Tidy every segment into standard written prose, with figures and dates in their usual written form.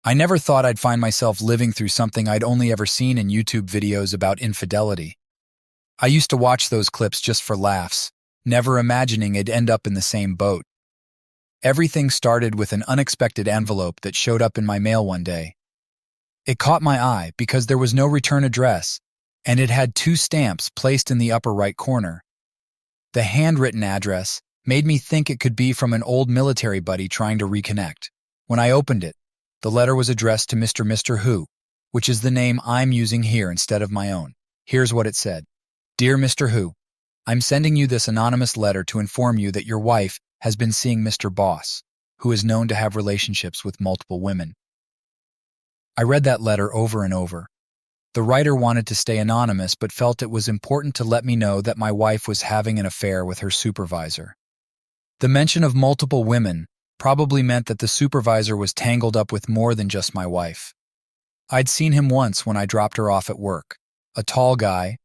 I never thought I'd find myself living through something I'd only ever seen in YouTube videos about infidelity. I used to watch those clips just for laughs, never imagining I'd end up in the same boat. Everything started with an unexpected envelope that showed up in my mail one day. It caught my eye because there was no return address, and it had two stamps placed in the upper right corner. The handwritten address made me think it could be from an old military buddy trying to reconnect. When I opened it, the letter was addressed to Mr. Who, which is the name I'm using here instead of my own. Here's what it said. Dear Mr. Who, I'm sending you this anonymous letter to inform you that your wife has been seeing Mr. Boss, who is known to have relationships with multiple women. I read that letter over and over. The writer wanted to stay anonymous but felt it was important to let me know that my wife was having an affair with her supervisor. The mention of multiple women probably meant that the supervisor was tangled up with more than just my wife. I'd seen him once when I dropped her off at work. A tall guy,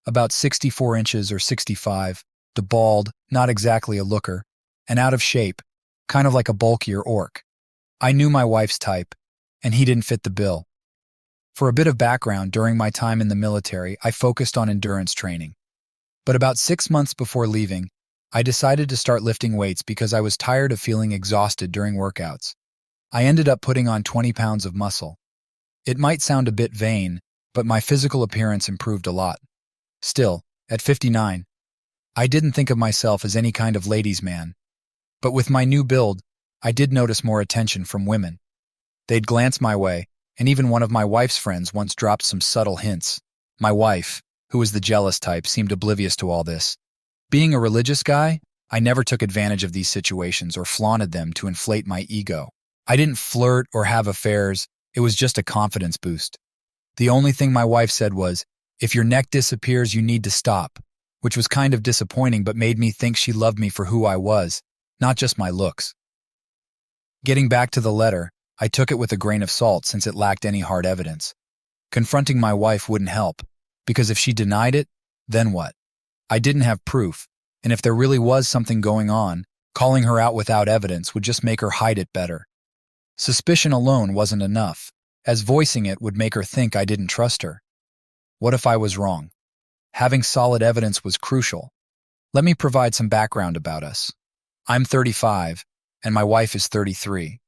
about 64 inches or 65, the bald, not exactly a looker, and out of shape, kind of like a bulkier orc. I knew my wife's type, and he didn't fit the bill. For a bit of background, during my time in the military, I focused on endurance training. But about 6 months before leaving, I decided to start lifting weights because I was tired of feeling exhausted during workouts. I ended up putting on 20 pounds of muscle. It might sound a bit vain, but my physical appearance improved a lot. Still, at 59, I didn't think of myself as any kind of ladies' man. But with my new build, I did notice more attention from women. They'd glance my way, and even one of my wife's friends once dropped some subtle hints. My wife, who was the jealous type, seemed oblivious to all this. Being a religious guy, I never took advantage of these situations or flaunted them to inflate my ego. I didn't flirt or have affairs, it was just a confidence boost. The only thing my wife said was, if your neck disappears, you need to stop, which was kind of disappointing but made me think she loved me for who I was, not just my looks. Getting back to the letter, I took it with a grain of salt since it lacked any hard evidence. Confronting my wife wouldn't help, because if she denied it, then what? I didn't have proof, and if there really was something going on, calling her out without evidence would just make her hide it better. Suspicion alone wasn't enough, as voicing it would make her think I didn't trust her. What if I was wrong? Having solid evidence was crucial. Let me provide some background about us. I'm 35, and my wife is 33.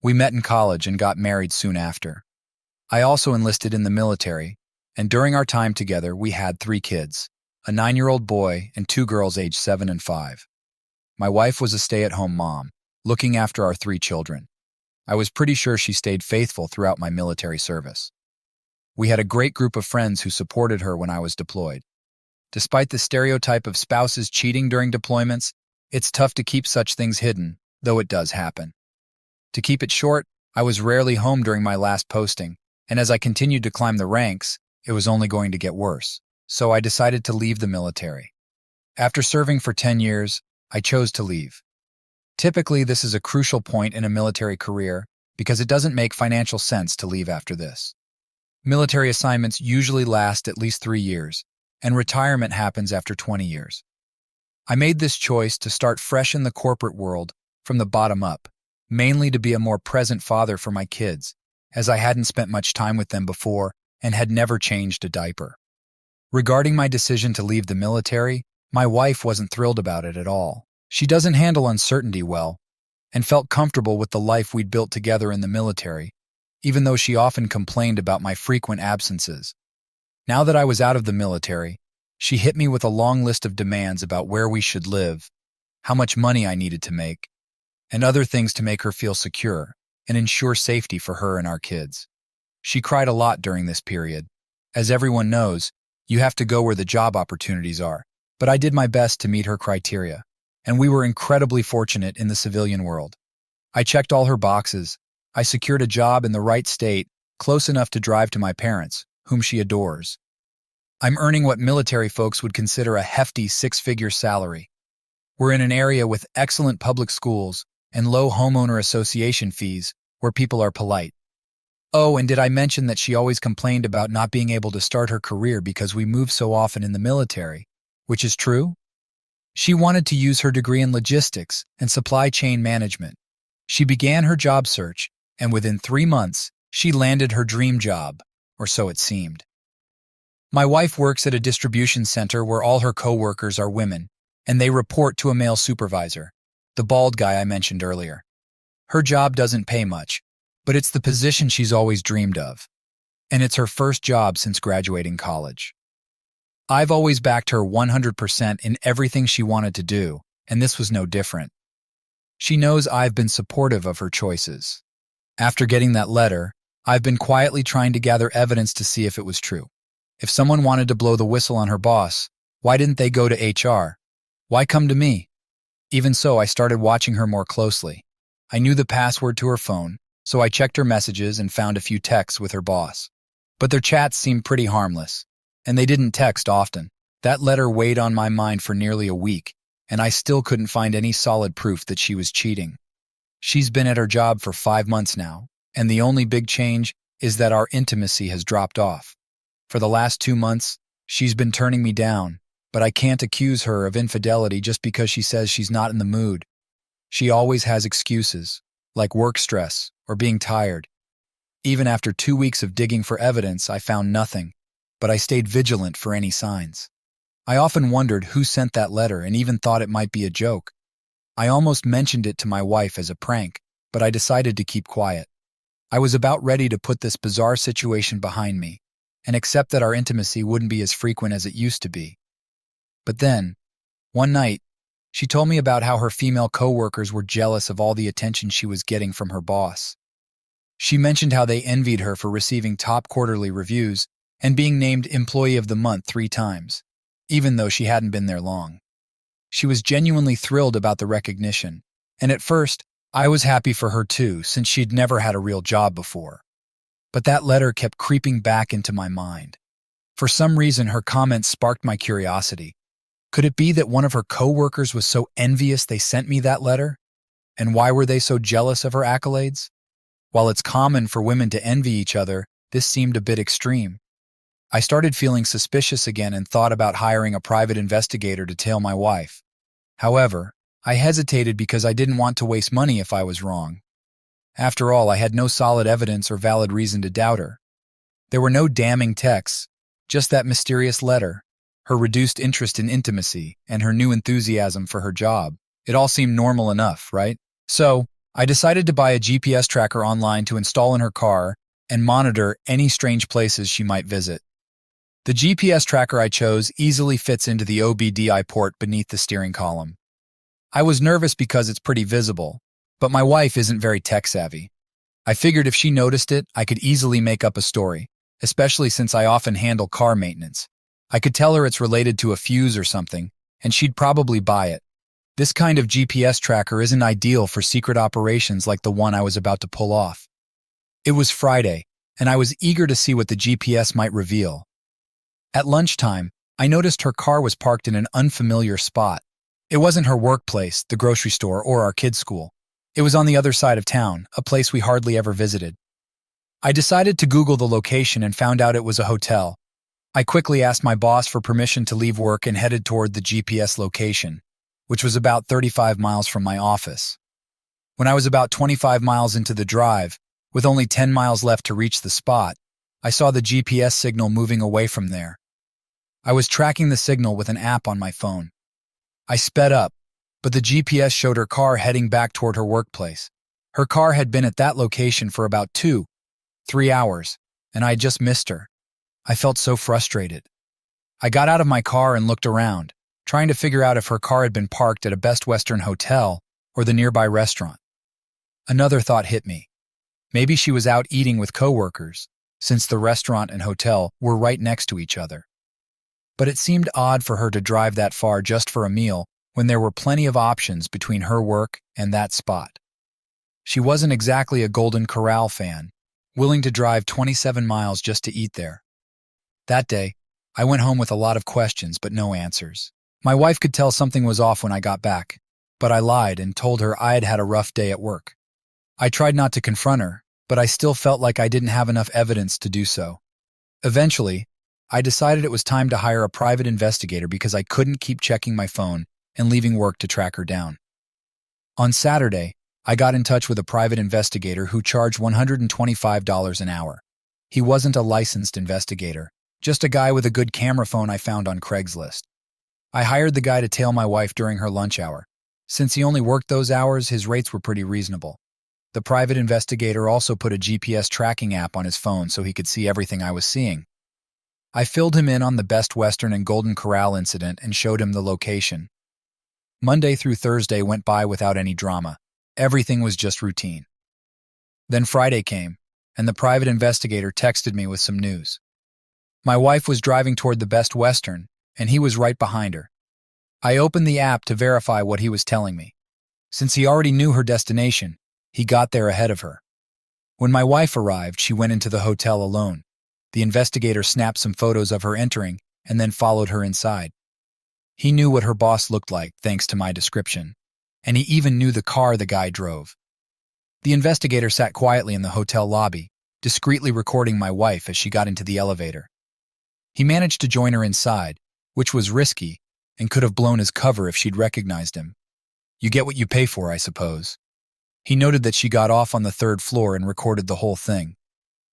We met in college and got married soon after. I also enlisted in the military, and during our time together we had 3 kids, a 9-year-old boy and 2 girls aged 7 and 5. My wife was a stay-at-home mom, looking after our 3 children. I was pretty sure she stayed faithful throughout my military service. We had a great group of friends who supported her when I was deployed. Despite the stereotype of spouses cheating during deployments, it's tough to keep such things hidden, though it does happen. To keep it short, I was rarely home during my last posting, and as I continued to climb the ranks, it was only going to get worse. So I decided to leave the military. After serving for 10 years, I chose to leave. Typically, this is a crucial point in a military career because it doesn't make financial sense to leave after this. Military assignments usually last at least 3 years, and retirement happens after 20 years. I made this choice to start fresh in the corporate world from the bottom up, mainly to be a more present father for my kids, as I hadn't spent much time with them before and had never changed a diaper. Regarding my decision to leave the military, my wife wasn't thrilled about it at all. She doesn't handle uncertainty well, and felt comfortable with the life we'd built together in the military, even though she often complained about my frequent absences. Now that I was out of the military, she hit me with a long list of demands about where we should live, how much money I needed to make, and other things to make her feel secure and ensure safety for her and our kids. She cried a lot during this period. As everyone knows, you have to go where the job opportunities are, but I did my best to meet her criteria, and we were incredibly fortunate in the civilian world. I checked all her boxes. I secured a job in the right state, close enough to drive to my parents, whom she adores. I'm earning what military folks would consider a hefty 6-figure salary. We're in an area with excellent public schools and low homeowner association fees where people are polite. Oh, and did I mention that she always complained about not being able to start her career because we moved so often in the military, which is true? She wanted to use her degree in logistics and supply chain management. She began her job search, and within 3 months, She landed her dream job, or so it seemed. My wife works at a distribution center where all her coworkers are women, and they report to a male supervisor, the bald guy I mentioned earlier. Her job doesn't pay much, but it's the position she's always dreamed of, and it's her first job since graduating college. I've always backed her 100% in everything she wanted to do, and this was no different. She knows I've been supportive of her choices. After getting that letter, I've been quietly trying to gather evidence to see if it was true. If someone wanted to blow the whistle on her boss, why didn't they go to HR? Why come to me? Even so, I started watching her more closely. I knew the password to her phone, so I checked her messages and found a few texts with her boss. But their chats seemed pretty harmless, and they didn't text often. That letter weighed on my mind for nearly a week, and I still couldn't find any solid proof that she was cheating. She's been at her job for 5 months now, and the only big change is that our intimacy has dropped off. For the last 2 months, she's been turning me down, but I can't accuse her of infidelity just because she says she's not in the mood. She always has excuses, like work stress or being tired. Even after 2 weeks of digging for evidence, I found nothing, but I stayed vigilant for any signs. I often wondered who sent that letter and even thought it might be a joke. I almost mentioned it to my wife as a prank, but I decided to keep quiet. I was about ready to put this bizarre situation behind me and accept that our intimacy wouldn't be as frequent as it used to be. But then, one night, she told me about how her female coworkers were jealous of all the attention she was getting from her boss. She mentioned how they envied her for receiving top quarterly reviews and being named Employee of the Month 3 times, even though she hadn't been there long. She was genuinely thrilled about the recognition, and at first, I was happy for her too, since she'd never had a real job before. But that letter kept creeping back into my mind. For some reason, her comments sparked my curiosity. Could it be that one of her coworkers was so envious they sent me that letter? And why were they so jealous of her accolades? While it's common for women to envy each other, this seemed a bit extreme. I started feeling suspicious again and thought about hiring a private investigator to tail my wife. However, I hesitated because I didn't want to waste money if I was wrong. After all, I had no solid evidence or valid reason to doubt her. There were no damning texts, just that mysterious letter, her reduced interest in intimacy, and her new enthusiasm for her job. It all seemed normal enough, right? So, I decided to buy a GPS tracker online to install in her car and monitor any strange places she might visit. The GPS tracker I chose easily fits into the OBDI port beneath the steering column. I was nervous because it's pretty visible, but my wife isn't very tech-savvy. I figured if she noticed it, I could easily make up a story, especially since I often handle car maintenance. I could tell her it's related to a fuse or something, and she'd probably buy it. This kind of GPS tracker isn't ideal for secret operations like the one I was about to pull off. It was Friday, and I was eager to see what the GPS might reveal. At lunchtime, I noticed her car was parked in an unfamiliar spot. It wasn't her workplace, the grocery store, or our kids' school. It was on the other side of town, a place we hardly ever visited. I decided to Google the location and found out it was a hotel. I quickly asked my boss for permission to leave work and headed toward the GPS location, which was about 35 miles from my office. When I was about 25 miles into the drive, with only 10 miles left to reach the spot, I saw the GPS signal moving away from there. I was tracking the signal with an app on my phone. I sped up, but the GPS showed her car heading back toward her workplace. Her car had been at that location for about 2-3 hours, and I had just missed her. I felt so frustrated. I got out of my car and looked around, trying to figure out if her car had been parked at a Best Western hotel or the nearby restaurant. Another thought hit me. Maybe she was out eating with coworkers, since the restaurant and hotel were right next to each other. But it seemed odd for her to drive that far just for a meal when there were plenty of options between her work and that spot. She wasn't exactly a Golden Corral fan, willing to drive 27 miles just to eat there. That day, I went home with a lot of questions but no answers. My wife could tell something was off when I got back, but I lied and told her I had had a rough day at work. I tried not to confront her, but I still felt like I didn't have enough evidence to do so. Eventually, I decided it was time to hire a private investigator because I couldn't keep checking my phone and leaving work to track her down. On Saturday, I got in touch with a private investigator who charged $125 an hour. He wasn't a licensed investigator, just a guy with a good camera phone I found on Craigslist. I hired the guy to tail my wife during her lunch hour. Since he only worked those hours, his rates were pretty reasonable. The private investigator also put a GPS tracking app on his phone so he could see everything I was seeing. I filled him in on the Best Western and Golden Corral incident and showed him the location. Monday through Thursday went by without any drama. Everything was just routine. Then Friday came, and the private investigator texted me with some news. My wife was driving toward the Best Western, and he was right behind her. I opened the app to verify what he was telling me. Since he already knew her destination, he got there ahead of her. When my wife arrived, she went into the hotel alone. The investigator snapped some photos of her entering and then followed her inside. He knew what her boss looked like, thanks to my description, and he even knew the car the guy drove. The investigator sat quietly in the hotel lobby, discreetly recording my wife as she got into the elevator. He managed to join her inside, which was risky and could have blown his cover if she'd recognized him. You get what you pay for, I suppose. He noted that she got off on the third floor and recorded the whole thing.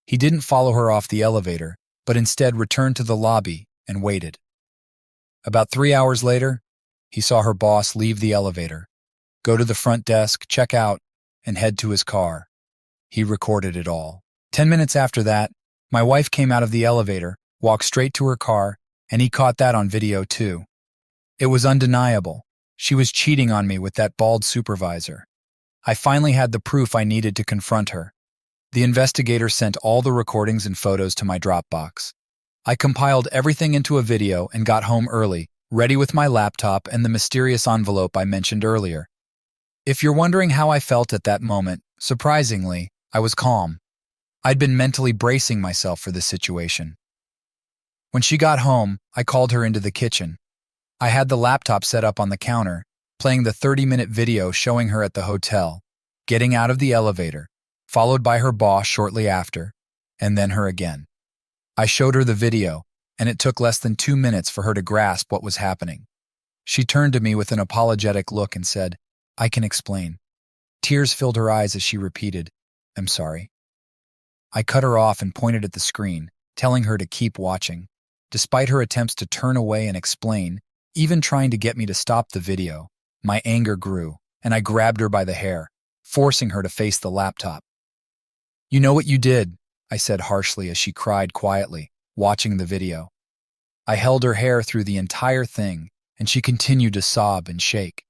He didn't follow her off the elevator, but instead returned to the lobby and waited. About 3 hours later, he saw her boss leave the elevator, go to the front desk, check out, and head to his car. He recorded it all. 10 minutes after that, my wife came out of the elevator, walked straight to her car, and he caught that on video too. It was undeniable. She was cheating on me with that bald supervisor. I finally had the proof I needed to confront her. The investigator sent all the recordings and photos to my Dropbox. I compiled everything into a video and got home early, ready with my laptop and the mysterious envelope I mentioned earlier. If you're wondering how I felt at that moment, surprisingly, I was calm. I'd been mentally bracing myself for this situation. When she got home, I called her into the kitchen. I had the laptop set up on the counter, playing the 30-minute video showing her at the hotel, getting out of the elevator, followed by her boss shortly after, and then her again. I showed her the video, and it took less than 2 minutes for her to grasp what was happening. She turned to me with an apologetic look and said, "I can explain." Tears filled her eyes as she repeated, "I'm sorry." I cut her off and pointed at the screen, telling her to keep watching. Despite her attempts to turn away and explain, even trying to get me to stop the video, my anger grew, and I grabbed her by the hair, forcing her to face the laptop. "You know what you did," I said harshly as she cried quietly, watching the video. I held her hair through the entire thing, and she continued to sob and shake.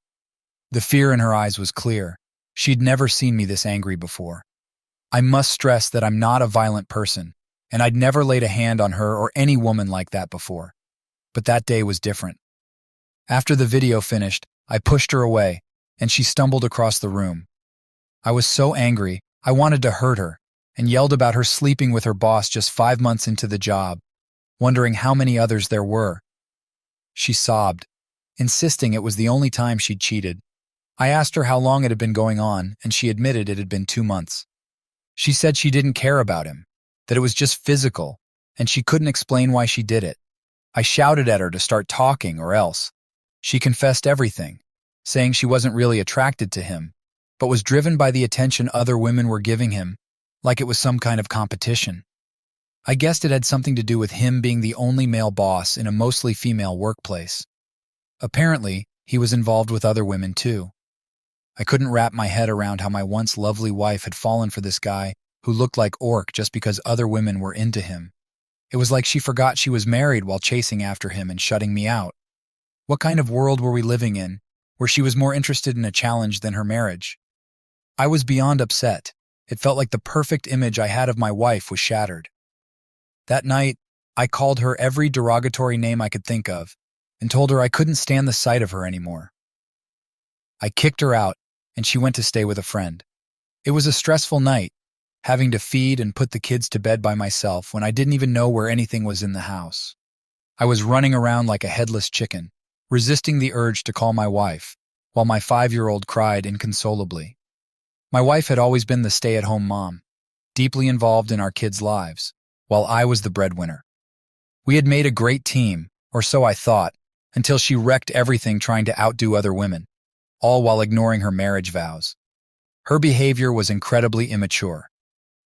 The fear in her eyes was clear. She'd never seen me this angry before. I must stress that I'm not a violent person, and I'd never laid a hand on her or any woman like that before. But that day was different. After the video finished, I pushed her away, and she stumbled across the room. I was so angry, I wanted to hurt her, and yelled about her sleeping with her boss just 5 months into the job, wondering how many others there were. She sobbed, insisting it was the only time she'd cheated. I asked her how long it had been going on, and she admitted it had been 2 months. She said she didn't care about him, that it was just physical, and she couldn't explain why she did it. I shouted at her to start talking or else. She confessed everything, saying she wasn't really attracted to him, but was driven by the attention other women were giving him, like it was some kind of competition. I guessed it had something to do with him being the only male boss in a mostly female workplace. Apparently, he was involved with other women too. I couldn't wrap my head around how my once lovely wife had fallen for this guy who looked like Orc just because other women were into him. It was like she forgot she was married while chasing after him and shutting me out. What kind of world were we living in, where she was more interested in a challenge than her marriage? I was beyond upset. It felt like the perfect image I had of my wife was shattered. That night, I called her every derogatory name I could think of and told her I couldn't stand the sight of her anymore. I kicked her out, and she went to stay with a friend. It was a stressful night, having to feed and put the kids to bed by myself when I didn't even know where anything was in the house. I was running around like a headless chicken, resisting the urge to call my wife, while my 5-year-old cried inconsolably. My wife had always been the stay-at-home mom, deeply involved in our kids' lives, while I was the breadwinner. We had made a great team, or so I thought, until she wrecked everything trying to outdo other women, all while ignoring her marriage vows. Her behavior was incredibly immature.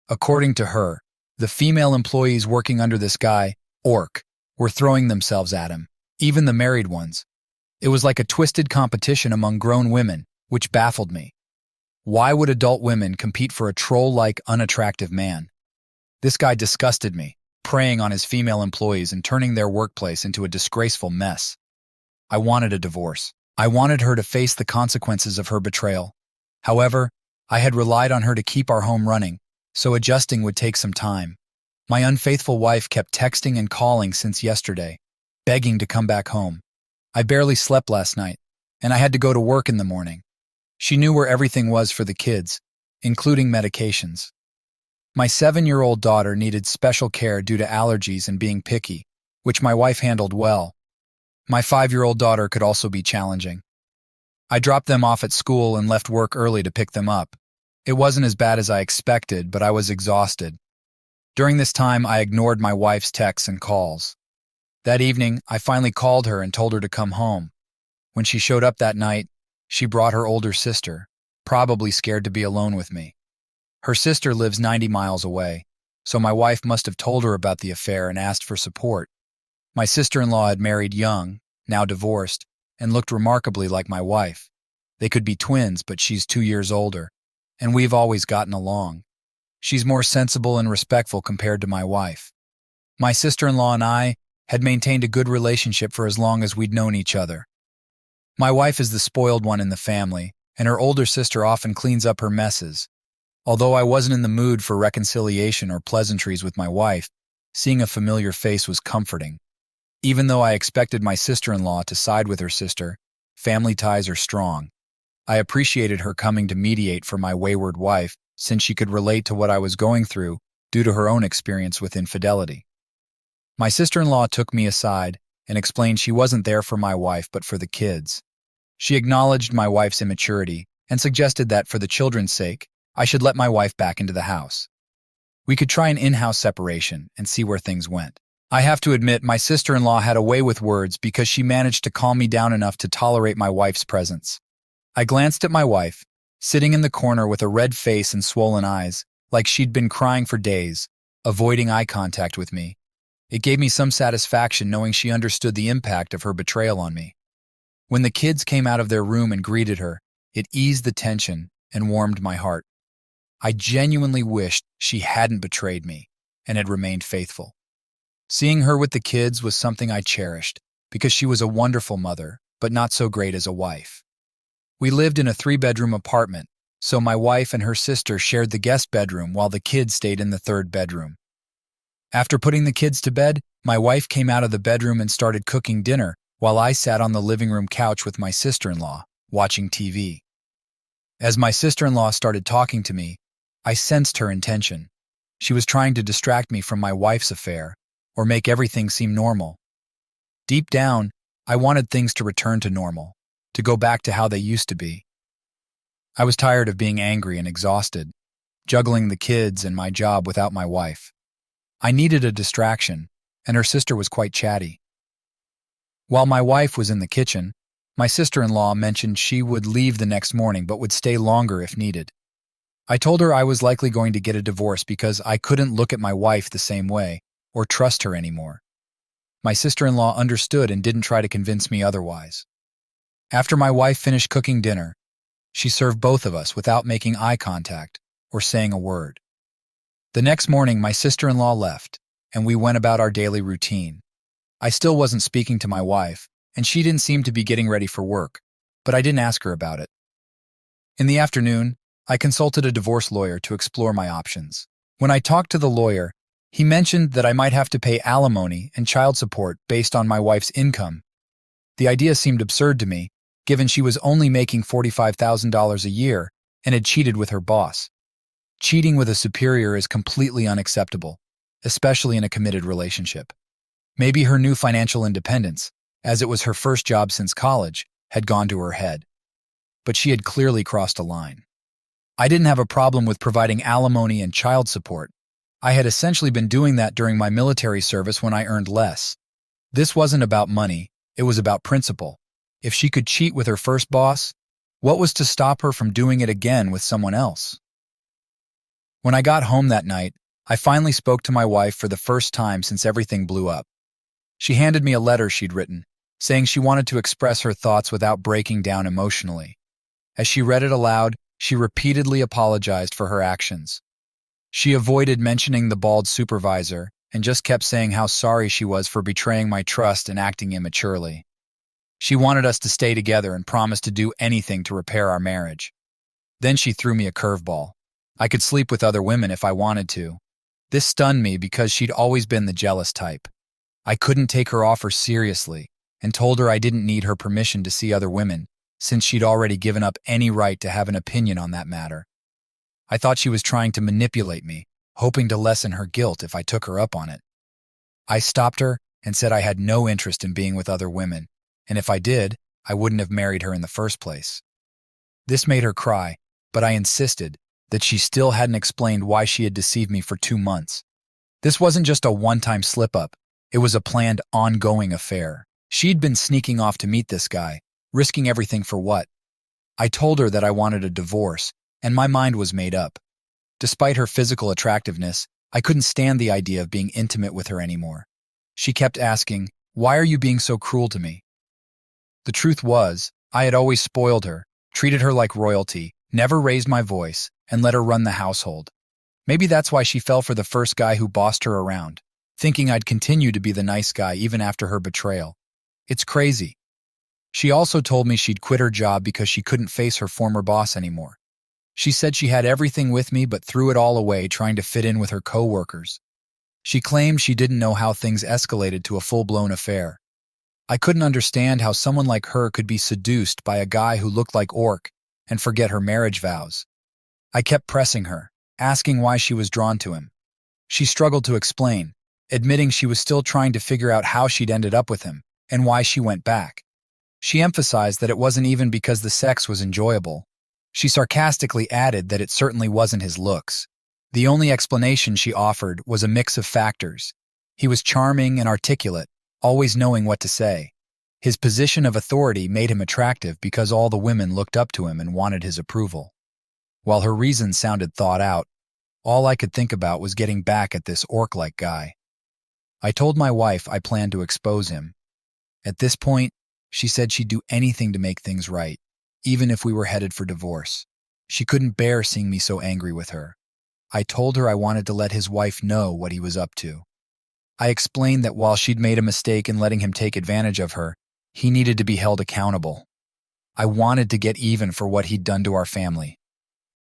According to her, the female employees working under this guy, Orc, were throwing themselves at him, even the married ones. It was like a twisted competition among grown women, which baffled me. Why would adult women compete for a troll-like, unattractive man? This guy disgusted me, preying on his female employees and turning their workplace into a disgraceful mess. I wanted a divorce. I wanted her to face the consequences of her betrayal. However, I had relied on her to keep our home running, so adjusting would take some time. My unfaithful wife kept texting and calling since yesterday, begging to come back home. I barely slept last night, and I had to go to work in the morning. She knew where everything was for the kids, including medications. My 7-year-old daughter needed special care due to allergies and being picky, which my wife handled well. My 5-year-old daughter could also be challenging. I dropped them off at school and left work early to pick them up. It wasn't as bad as I expected, but I was exhausted. During this time, I ignored my wife's texts and calls. That evening, I finally called her and told her to come home. When she showed up that night, she brought her older sister, probably scared to be alone with me. Her sister lives 90 miles away, so my wife must have told her about the affair and asked for support. My sister-in-law had married young, now divorced, and looked remarkably like my wife. They could be twins, but she's 2 years older, and we've always gotten along. She's more sensible and respectful compared to my wife. My sister-in-law and I had maintained a good relationship for as long as we'd known each other. My wife is the spoiled one in the family, and her older sister often cleans up her messes. Although I wasn't in the mood for reconciliation or pleasantries with my wife, seeing a familiar face was comforting. Even though I expected my sister-in-law to side with her sister, family ties are strong. I appreciated her coming to mediate for my wayward wife, since she could relate to what I was going through due to her own experience with infidelity. My sister-in-law took me aside and explained she wasn't there for my wife but for the kids. She acknowledged my wife's immaturity and suggested that for the children's sake, I should let my wife back into the house. We could try an in-house separation and see where things went. I have to admit my sister-in-law had a way with words because she managed to calm me down enough to tolerate my wife's presence. I glanced at my wife, sitting in the corner with a red face and swollen eyes, like she'd been crying for days, avoiding eye contact with me. It gave me some satisfaction knowing she understood the impact of her betrayal on me. When the kids came out of their room and greeted her, it eased the tension and warmed my heart. I genuinely wished she hadn't betrayed me and had remained faithful. Seeing her with the kids was something I cherished because she was a wonderful mother, but not so great as a wife. We lived in a 3-bedroom apartment, so my wife and her sister shared the guest bedroom while the kids stayed in the 3rd bedroom. After putting the kids to bed, my wife came out of the bedroom and started cooking dinner while I sat on the living room couch with my sister-in-law, watching TV. As my sister-in-law started talking to me, I sensed her intention. She was trying to distract me from my wife's affair or make everything seem normal. Deep down, I wanted things to return to normal, to go back to how they used to be. I was tired of being angry and exhausted, juggling the kids and my job without my wife. I needed a distraction, and her sister was quite chatty. While my wife was in the kitchen, my sister-in-law mentioned she would leave the next morning but would stay longer if needed. I told her I was likely going to get a divorce because I couldn't look at my wife the same way or trust her anymore. My sister-in-law understood and didn't try to convince me otherwise. After my wife finished cooking dinner, she served both of us without making eye contact or saying a word. The next morning, my sister-in-law left, and we went about our daily routine. I still wasn't speaking to my wife, and she didn't seem to be getting ready for work, but I didn't ask her about it. In the afternoon, I consulted a divorce lawyer to explore my options. When I talked to the lawyer, he mentioned that I might have to pay alimony and child support based on my wife's income. The idea seemed absurd to me, given she was only making $45,000 a year and had cheated with her boss. Cheating with a superior is completely unacceptable, especially in a committed relationship. Maybe her new financial independence, as it was her first job since college, had gone to her head. But she had clearly crossed a line. I didn't have a problem with providing alimony and child support. I had essentially been doing that during my military service when I earned less. This wasn't about money, it was about principle. If she could cheat with her first boss, What was to stop her from doing it again with someone else? When I got home that night, I finally spoke to my wife for the first time since everything blew up. She handed me a letter she'd written, saying she wanted to express her thoughts without breaking down emotionally. As she read it aloud, she repeatedly apologized for her actions. She avoided mentioning the bald supervisor and just kept saying how sorry she was for betraying my trust and acting immaturely. She wanted us to stay together and promised to do anything to repair our marriage. Then she threw me a curveball. I could sleep with other women if I wanted to. This stunned me because she'd always been the jealous type. I couldn't take her offer seriously and told her I didn't need her permission to see other women, since she'd already given up any right to have an opinion on that matter. I thought she was trying to manipulate me, hoping to lessen her guilt if I took her up on it. I stopped her and said I had no interest in being with other women, and if I did, I wouldn't have married her in the first place. This made her cry, but I insisted that she still hadn't explained why she had deceived me for 2 months. This wasn't just a one-time slip-up, it was a planned, ongoing affair. She'd been sneaking off to meet this guy, risking everything for what? I told her that I wanted a divorce, and my mind was made up. Despite her physical attractiveness, I couldn't stand the idea of being intimate with her anymore. She kept asking, "Why are you being so cruel to me?" The truth was, I had always spoiled her, treated her like royalty, never raised my voice, and let her run the household. Maybe that's why she fell for the first guy who bossed her around, thinking I'd continue to be the nice guy even after her betrayal. It's crazy. She also told me she'd quit her job because she couldn't face her former boss anymore. She said she had everything with me but threw it all away trying to fit in with her coworkers. She claimed she didn't know how things escalated to a full-blown affair. I couldn't understand how someone like her could be seduced by a guy who looked like Orc and forget her marriage vows. I kept pressing her, asking why she was drawn to him. She struggled to explain, admitting she was still trying to figure out how she'd ended up with him and why she went back. She emphasized that it wasn't even because the sex was enjoyable. She sarcastically added that it certainly wasn't his looks. The only explanation she offered was a mix of factors. He was charming and articulate, always knowing what to say. His position of authority made him attractive because all the women looked up to him and wanted his approval. While her reasons sounded thought out, all I could think about was getting back at this Orc-like guy. I told my wife I planned to expose him. At this point, she said she'd do anything to make things right, even if we were headed for divorce. She couldn't bear seeing me so angry with her. I told her I wanted to let his wife know what he was up to. I explained that while she'd made a mistake in letting him take advantage of her, he needed to be held accountable. I wanted to get even for what he'd done to our family.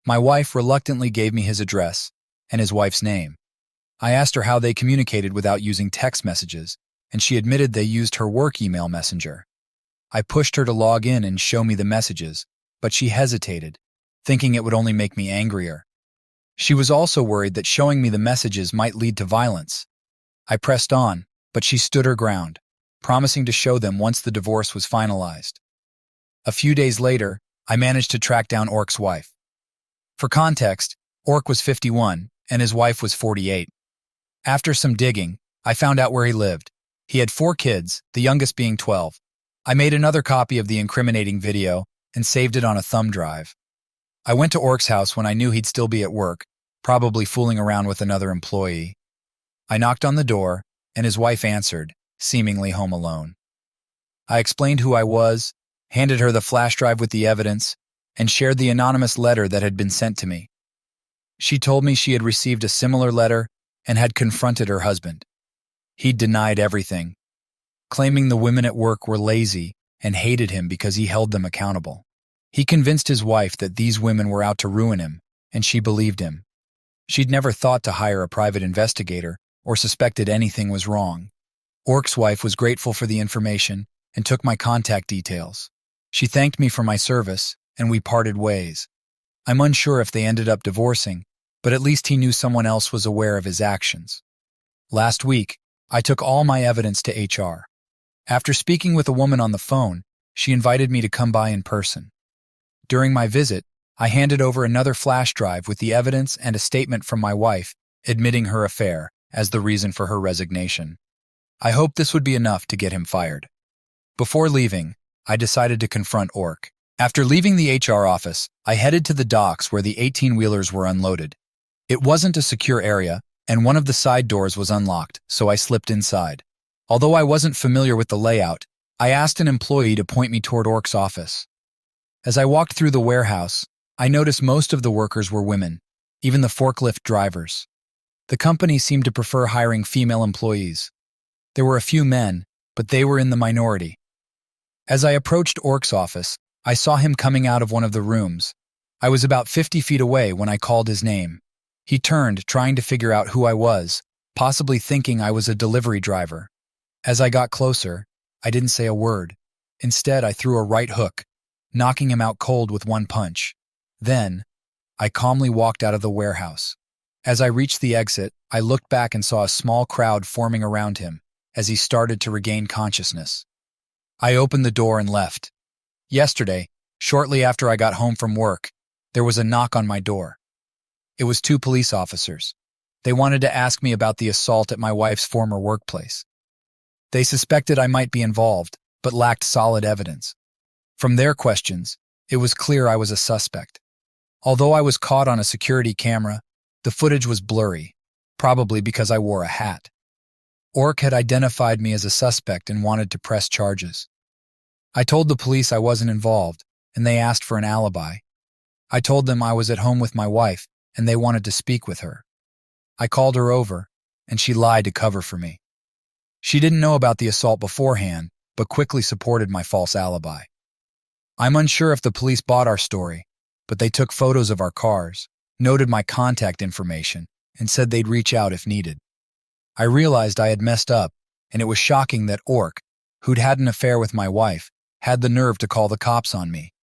My wife reluctantly gave me his address and his wife's name. I asked her how they communicated without using text messages, and she admitted they used her work email messenger. I pushed her to log in and show me the messages, but she hesitated, thinking it would only make me angrier. She was also worried that showing me the messages might lead to violence. I pressed on, but she stood her ground, promising to show them once the divorce was finalized. A few days later, I managed to track down Orc's wife. For context, Orc was 51 and his wife was 48. After some digging, I found out where he lived. He had 4 kids, the youngest being 12. I made another copy of the incriminating video and saved it on a thumb drive. I went to Orc's house when I knew he'd still be at work, probably fooling around with another employee. I knocked on the door, and his wife answered, seemingly home alone. I explained who I was, handed her the flash drive with the evidence, and shared the anonymous letter that had been sent to me. She told me she had received a similar letter and had confronted her husband. He'd denied everything, claiming the women at work were lazy and hated him because he held them accountable. He convinced his wife that these women were out to ruin him, and she believed him. She'd never thought to hire a private investigator or suspected anything was wrong. Orc's wife was grateful for the information and took my contact details. She thanked me for my service, and we parted ways. I'm unsure if they ended up divorcing, but at least he knew someone else was aware of his actions. Last week, I took all my evidence to HR. After speaking with a woman on the phone, she invited me to come by in person. During my visit, I handed over another flash drive with the evidence and a statement from my wife admitting her affair as the reason for her resignation. I hoped this would be enough to get him fired. Before leaving, I decided to confront Orc. After leaving the HR office, I headed to the docks where the 18-wheelers were unloaded. It wasn't a secure area, and one of the side doors was unlocked, so I slipped inside. Although I wasn't familiar with the layout, I asked an employee to point me toward Ork's office. As I walked through the warehouse, I noticed most of the workers were women, even the forklift drivers. The company seemed to prefer hiring female employees. There were a few men, but they were in the minority. As I approached Ork's office, I saw him coming out of one of the rooms. I was about 50 feet away when I called his name. He turned, trying to figure out who I was, possibly thinking I was a delivery driver. As I got closer, I didn't say a word. Instead, I threw a right hook, knocking him out cold with one punch. Then, I calmly walked out of the warehouse. As I reached the exit, I looked back and saw a small crowd forming around him as he started to regain consciousness. I opened the door and left. Yesterday, shortly after I got home from work, there was a knock on my door. It was 2 police officers. They wanted to ask me about the assault at my wife's former workplace. They suspected I might be involved, but lacked solid evidence. From their questions, it was clear I was a suspect. Although I was caught on a security camera, the footage was blurry, probably because I wore a hat. Ork had identified me as a suspect and wanted to press charges. I told the police I wasn't involved, and they asked for an alibi. I told them I was at home with my wife, and they wanted to speak with her. I called her over, and she lied to cover for me. She didn't know about the assault beforehand, but quickly supported my false alibi. I'm unsure if the police bought our story, but they took photos of our cars, noted my contact information, and said they'd reach out if needed. I realized I had messed up, and it was shocking that Ork, who'd had an affair with my wife, had the nerve to call the cops on me.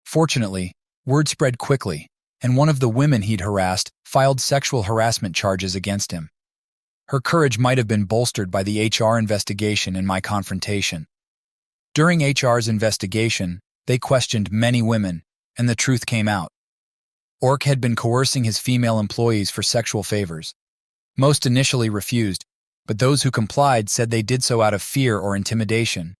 Fortunately, word spread quickly, and one of the women he'd harassed filed sexual harassment charges against him. Her courage might have been bolstered by the HR investigation and my confrontation. During HR's investigation, they questioned many women, and the truth came out. Ork had been coercing his female employees for sexual favors. Most initially refused, but those who complied said they did so out of fear or intimidation.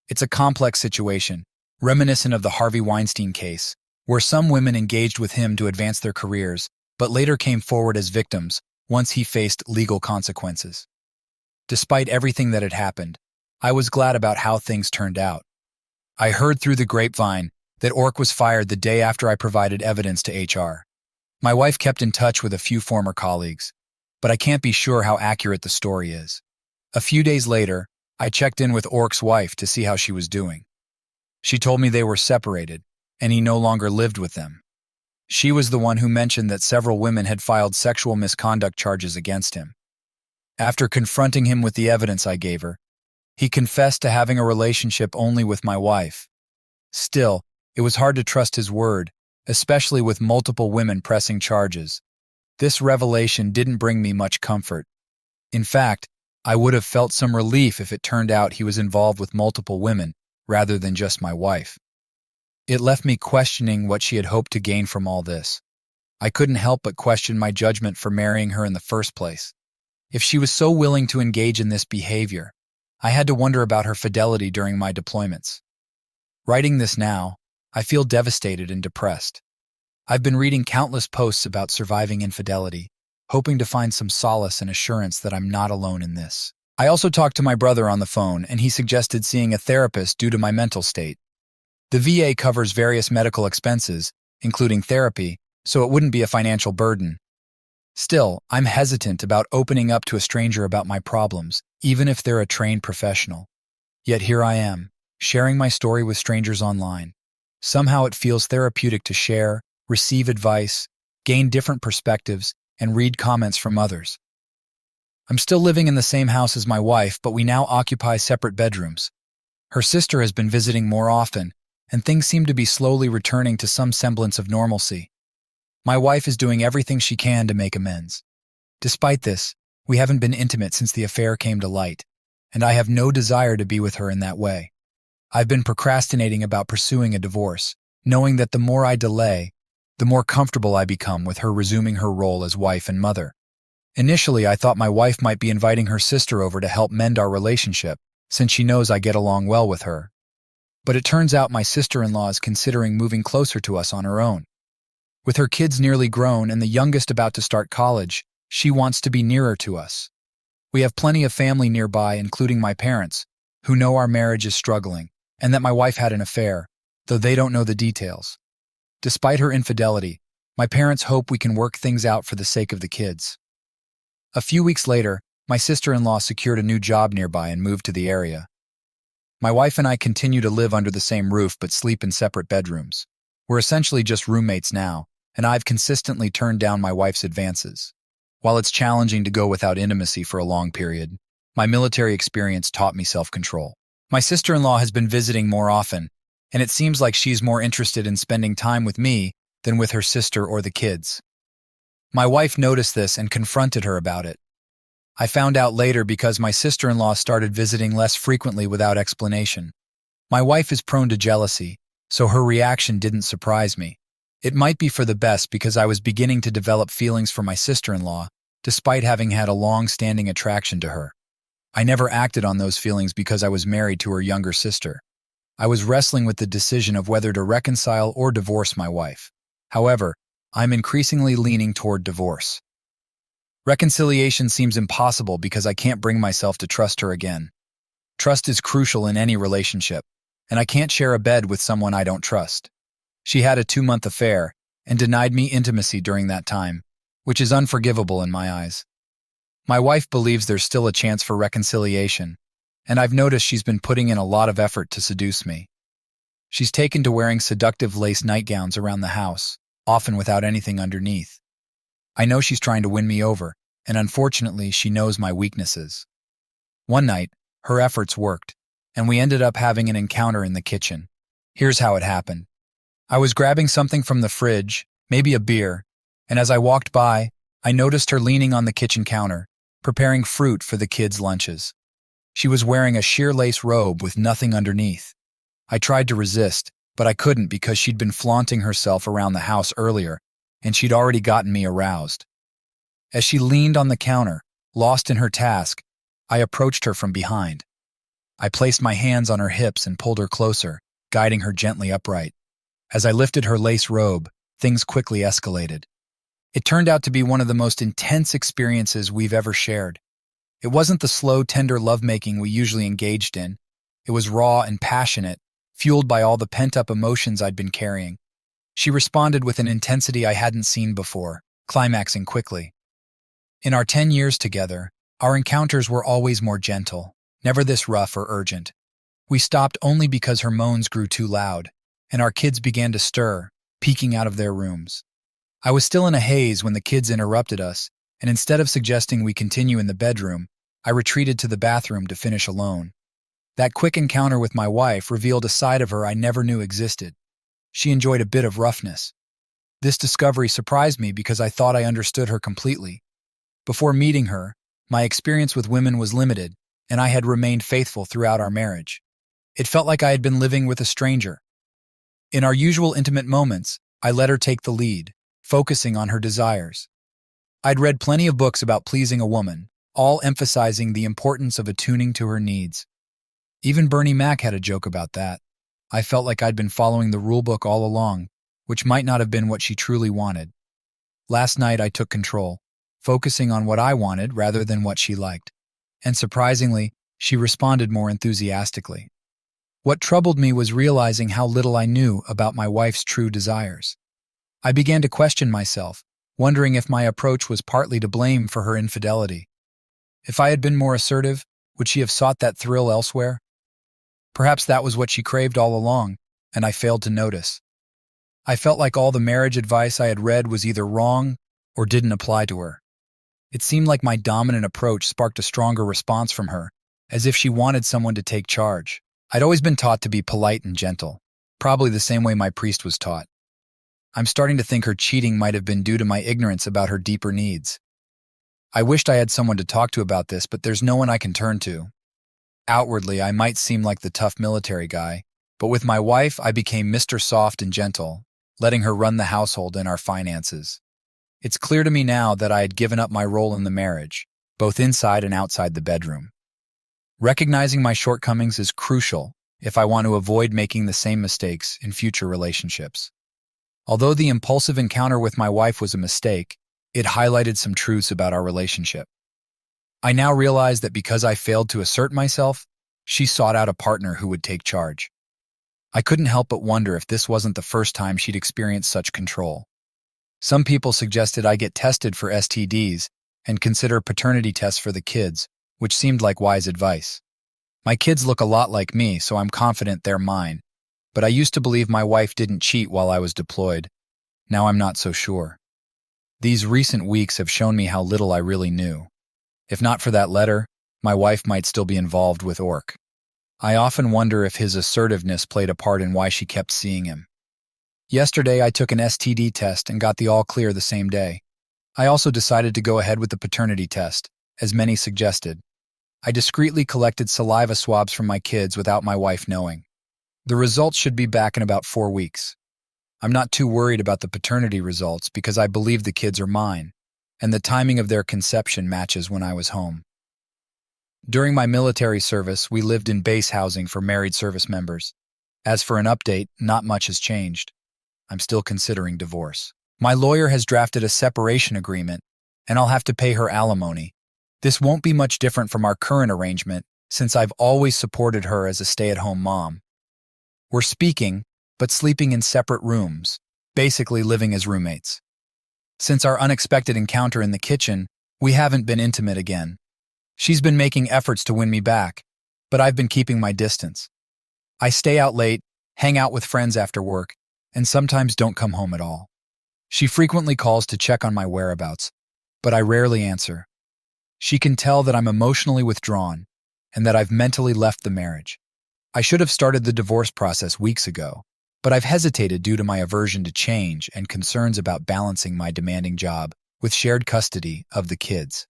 It's a complex situation, reminiscent of the Harvey Weinstein case, where some women engaged with him to advance their careers, but later came forward as victims once he faced legal consequences. Despite everything that had happened, I was glad about how things turned out. I heard through the grapevine that Ork was fired the day after I provided evidence to HR. My wife kept in touch with a few former colleagues, but I can't be sure how accurate the story is. A few days later, I checked in with Ork's wife to see how she was doing. She told me they were separated, and he no longer lived with them. She was the one who mentioned that several women had filed sexual misconduct charges against him. After confronting him with the evidence I gave her, he confessed to having a relationship only with my wife. Still, it was hard to trust his word, especially with multiple women pressing charges. This revelation didn't bring me much comfort. In fact, I would have felt some relief if it turned out he was involved with multiple women rather than just my wife. It left me questioning what she had hoped to gain from all this. I couldn't help but question my judgment for marrying her in the first place. If she was so willing to engage in this behavior, I had to wonder about her fidelity during my deployments. Writing this now, I feel devastated and depressed. I've been reading countless posts about surviving infidelity, hoping to find some solace and assurance that I'm not alone in this. I also talked to my brother on the phone, and he suggested seeing a therapist due to my mental state. The VA covers various medical expenses, including therapy, so it wouldn't be a financial burden. Still, I'm hesitant about opening up to a stranger about my problems, even if they're a trained professional. Yet here I am, sharing my story with strangers online. Somehow it feels therapeutic to share, receive advice, gain different perspectives, and read comments from others. I'm still living in the same house as my wife, but we now occupy separate bedrooms. Her sister has been visiting more often, and things seem to be slowly returning to some semblance of normalcy. My wife is doing everything she can to make amends. Despite this, we haven't been intimate since the affair came to light, and I have no desire to be with her in that way. I've been procrastinating about pursuing a divorce, knowing that the more I delay, the more comfortable I become with her resuming her role as wife and mother. Initially, I thought my wife might be inviting her sister over to help mend our relationship, since she knows I get along well with her. But it turns out my sister-in-law is considering moving closer to us on her own. With her kids nearly grown and the youngest about to start college, she wants to be nearer to us. We have plenty of family nearby, including my parents, who know our marriage is struggling and that my wife had an affair, though they don't know the details. Despite her infidelity, my parents hope we can work things out for the sake of the kids. A few weeks later, my sister-in-law secured a new job nearby and moved to the area. My wife and I continue to live under the same roof but sleep in separate bedrooms. We're essentially just roommates now, and I've consistently turned down my wife's advances. While it's challenging to go without intimacy for a long period, my military experience taught me self-control. My sister-in-law has been visiting more often, and it seems like she's more interested in spending time with me than with her sister or the kids. My wife noticed this and confronted her about it. I found out later because my sister-in-law started visiting less frequently without explanation. My wife is prone to jealousy, so her reaction didn't surprise me. It might be for the best because I was beginning to develop feelings for my sister-in-law, despite having had a long-standing attraction to her. I never acted on those feelings because I was married to her younger sister. I was wrestling with the decision of whether to reconcile or divorce my wife. However, I'm increasingly leaning toward divorce. Reconciliation seems impossible because I can't bring myself to trust her again. Trust is crucial in any relationship, and I can't share a bed with someone I don't trust. She had a 2-month affair and denied me intimacy during that time, which is unforgivable in my eyes. My wife believes there's still a chance for reconciliation, and I've noticed she's been putting in a lot of effort to seduce me. She's taken to wearing seductive lace nightgowns around the house, often without anything underneath. I know she's trying to win me over, and unfortunately, she knows my weaknesses. One night, her efforts worked, and we ended up having an encounter in the kitchen. Here's how it happened. I was grabbing something from the fridge, maybe a beer, and as I walked by, I noticed her leaning on the kitchen counter, preparing fruit for the kids' lunches. She was wearing a sheer lace robe with nothing underneath. I tried to resist, but I couldn't because she'd been flaunting herself around the house earlier, and she'd already gotten me aroused. As she leaned on the counter, lost in her task, I approached her from behind. I placed my hands on her hips and pulled her closer, guiding her gently upright. As I lifted her lace robe, things quickly escalated. It turned out to be one of the most intense experiences we've ever shared. It wasn't the slow, tender lovemaking we usually engaged in. It was raw and passionate, fueled by all the pent-up emotions I'd been carrying. She responded with an intensity I hadn't seen before, climaxing quickly. In our 10 years together, our encounters were always more gentle, never this rough or urgent. We stopped only because her moans grew too loud, and our kids began to stir, peeking out of their rooms. I was still in a haze when the kids interrupted us, and instead of suggesting we continue in the bedroom, I retreated to the bathroom to finish alone. That quick encounter with my wife revealed a side of her I never knew existed. She enjoyed a bit of roughness. This discovery surprised me because I thought I understood her completely. Before meeting her, my experience with women was limited, and I had remained faithful throughout our marriage. It felt like I had been living with a stranger. In our usual intimate moments, I let her take the lead, focusing on her desires. I'd read plenty of books about pleasing a woman, all emphasizing the importance of attuning to her needs. Even Bernie Mac had a joke about that. I felt like I'd been following the rulebook all along, which might not have been what she truly wanted. Last night I took control, focusing on what I wanted rather than what she liked. And surprisingly, she responded more enthusiastically. What troubled me was realizing how little I knew about my wife's true desires. I began to question myself, wondering if my approach was partly to blame for her infidelity. If I had been more assertive, would she have sought that thrill elsewhere? Perhaps that was what she craved all along, and I failed to notice. I felt like all the marriage advice I had read was either wrong or didn't apply to her. It seemed like my dominant approach sparked a stronger response from her, as if she wanted someone to take charge. I'd always been taught to be polite and gentle, probably the same way my priest was taught. I'm starting to think her cheating might have been due to my ignorance about her deeper needs. I wished I had someone to talk to about this, but there's no one I can turn to. Outwardly, I might seem like the tough military guy, but with my wife, I became Mr. Soft and Gentle, letting her run the household and our finances. It's clear to me now that I had given up my role in the marriage, both inside and outside the bedroom. Recognizing my shortcomings is crucial, if I want to avoid making the same mistakes in future relationships. Although the impulsive encounter with my wife was a mistake, it highlighted some truths about our relationship. I now realize that because I failed to assert myself, she sought out a partner who would take charge. I couldn't help but wonder if this wasn't the first time she'd experienced such control. Some people suggested I get tested for STDs and consider paternity tests for the kids, which seemed like wise advice. My kids look a lot like me, so I'm confident they're mine. But I used to believe my wife didn't cheat while I was deployed. Now I'm not so sure. These recent weeks have shown me how little I really knew. If not for that letter, my wife might still be involved with Orc. I often wonder if his assertiveness played a part in why she kept seeing him. Yesterday, I took an STD test and got the all clear the same day. I also decided to go ahead with the paternity test, as many suggested. I discreetly collected saliva swabs from my kids without my wife knowing. The results should be back in about 4 weeks. I'm not too worried about the paternity results because I believe the kids are mine, and the timing of their conception matches when I was home. During my military service, we lived in base housing for married service members. As for an update, not much has changed. I'm still considering divorce. My lawyer has drafted a separation agreement, and I'll have to pay her alimony. This won't be much different from our current arrangement, since I've always supported her as a stay-at-home mom. We're speaking, but sleeping in separate rooms, basically living as roommates. Since our unexpected encounter in the kitchen, we haven't been intimate again. She's been making efforts to win me back, but I've been keeping my distance. I stay out late, hang out with friends after work, and sometimes don't come home at all. She frequently calls to check on my whereabouts, but I rarely answer. She can tell that I'm emotionally withdrawn and that I've mentally left the marriage. I should have started the divorce process weeks ago, but I've hesitated due to my aversion to change and concerns about balancing my demanding job with shared custody of the kids.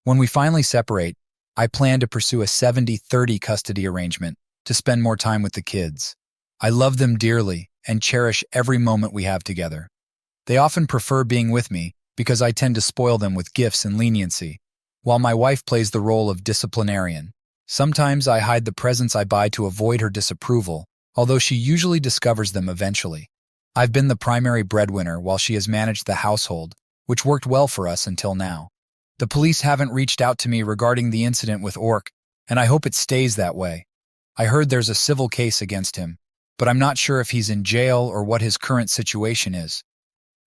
When we finally separate, I plan to pursue a 70-30 custody arrangement to spend more time with the kids. I love them dearly and cherish every moment we have together. They often prefer being with me because I tend to spoil them with gifts and leniency, while my wife plays the role of disciplinarian. Sometimes I hide the presents I buy to avoid her disapproval, although she usually discovers them eventually. I've been the primary breadwinner while she has managed the household, which worked well for us until now. The police haven't reached out to me regarding the incident with Orc, and I hope it stays that way. I heard there's a civil case against him, but I'm not sure if he's in jail or what his current situation is.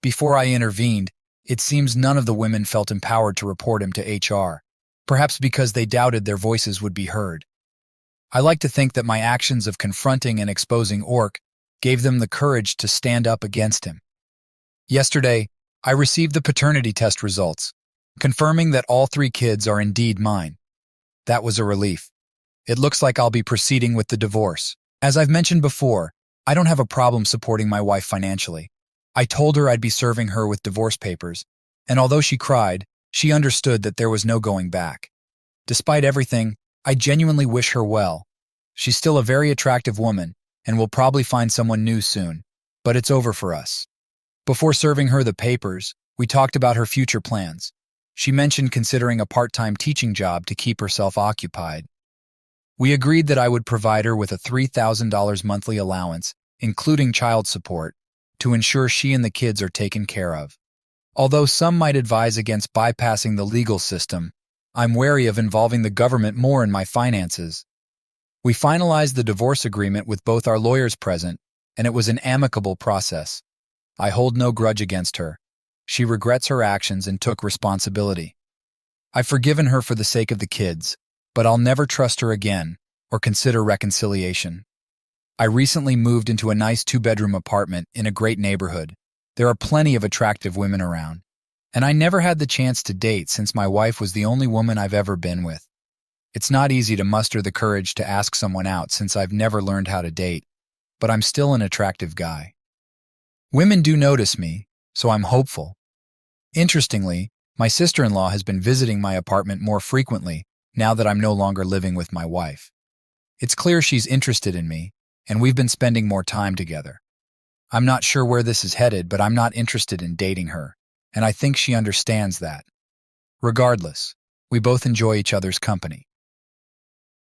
Before I intervened, it seems none of the women felt empowered to report him to HR, perhaps because they doubted their voices would be heard. I like to think that my actions of confronting and exposing Orc gave them the courage to stand up against him. Yesterday, I received the paternity test results, confirming that all 3 kids are indeed mine. That was a relief. It looks like I'll be proceeding with the divorce. As I've mentioned before, I don't have a problem supporting my wife financially. I told her I'd be serving her with divorce papers, and although she cried, she understood that there was no going back. Despite everything, I genuinely wish her well. She's still a very attractive woman, and will probably find someone new soon, but it's over for us. Before serving her the papers, we talked about her future plans. She mentioned considering a part-time teaching job to keep herself occupied. We agreed that I would provide her with a $3,000 monthly allowance, including child support, to ensure she and the kids are taken care of. Although some might advise against bypassing the legal system, I'm wary of involving the government more in my finances. We finalized the divorce agreement with both our lawyers present, and it was an amicable process. I hold no grudge against her. She regrets her actions and took responsibility. I've forgiven her for the sake of the kids, but I'll never trust her again or consider reconciliation. I recently moved into a nice 2-bedroom apartment in a great neighborhood. There are plenty of attractive women around, and I never had the chance to date since my wife was the only woman I've ever been with. It's not easy to muster the courage to ask someone out since I've never learned how to date, but I'm still an attractive guy. Women do notice me, so I'm hopeful. Interestingly, my sister-in-law has been visiting my apartment more frequently now that I'm no longer living with my wife. It's clear she's interested in me, and we've been spending more time together. I'm not sure where this is headed, but I'm not interested in dating her, and I think she understands that. Regardless, we both enjoy each other's company.